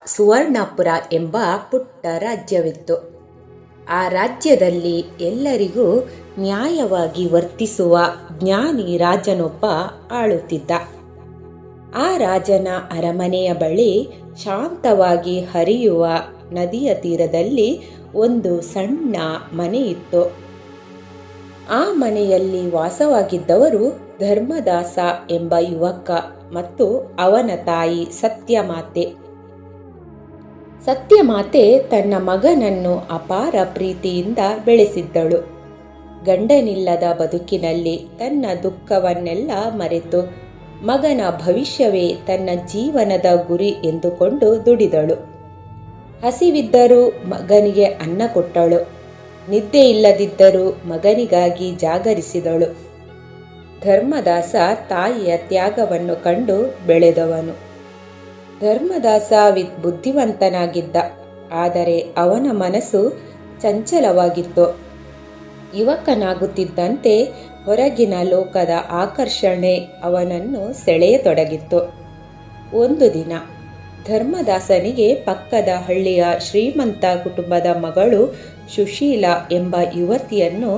ಸುವರ್ಣಪುರ ಎಂಬ ಪುಟ್ಟ ರಾಜ್ಯವಿತ್ತು. ಆ ರಾಜ್ಯದಲ್ಲಿ ಎಲ್ಲರಿಗೂ ನ್ಯಾಯವಾಗಿ ವರ್ತಿಸುವ ಜ್ಞಾನಿ ರಾಜನೊಬ್ಬ ಆಳುತ್ತಿದ್ದ. ಆ ರಾಜನ ಅರಮನೆಯ ಬಳಿ ಶಾಂತವಾಗಿ ಹರಿಯುವ ನದಿಯ ತೀರದಲ್ಲಿ ಒಂದು ಸಣ್ಣ ಮನೆಯಿತ್ತು. ಆ ಮನೆಯಲ್ಲಿ ವಾಸವಾಗಿದ್ದವರು ಧರ್ಮದಾಸ ಎಂಬ ಯುವಕ ಮತ್ತು ಅವನ ತಾಯಿ ಸತ್ಯಮಾತೆ. ಸತ್ಯಮಾತೆ ತನ್ನ ಮಗನನ್ನು ಅಪಾರ ಪ್ರೀತಿಯಿಂದ ಬೆಳೆಸಿದ್ದಳು. ಗಂಡನಿಲ್ಲದ ಬದುಕಿನಲ್ಲಿ ತನ್ನ ದುಃಖವನ್ನೆಲ್ಲ ಮರೆತು ಮಗನ ಭವಿಷ್ಯವೇ ತನ್ನ ಜೀವನದ ಗುರಿ ಎಂದುಕೊಂಡು ದುಡಿದಳು. ಹಸಿವಿದ್ದರೂ ಮಗನಿಗೆ ಅನ್ನ ಕೊಟ್ಟಳು. ನಿದ್ದೆ ಇಲ್ಲದಿದ್ದರೂ ಮಗನಿಗಾಗಿ ಜಾಗರಿಸಿದಳು. ಧರ್ಮದಾಸ ತಾಯಿಯ ತ್ಯಾಗವನ್ನು ಕಂಡು ಬೆಳೆದವನು. ಧರ್ಮದಾಸ ಬುದ್ಧಿವಂತನಾಗಿದ್ದ, ಆದರೆ ಅವನ ಮನಸ್ಸು ಚಂಚಲವಾಗಿತ್ತು. ಯುವಕನಾಗುತ್ತಿದ್ದಂತೆ ಹೊರಗಿನ ಲೋಕದ ಆಕರ್ಷಣೆ ಅವನನ್ನು ಸೆಳೆಯತೊಡಗಿತ್ತು. ಒಂದು ದಿನ ಧರ್ಮದಾಸನಿಗೆ ಪಕ್ಕದ ಹಳ್ಳಿಯ ಶ್ರೀಮಂತ ಕುಟುಂಬದ ಮಗಳು ಸುಶೀಲ ಎಂಬ ಯುವತಿಯನ್ನು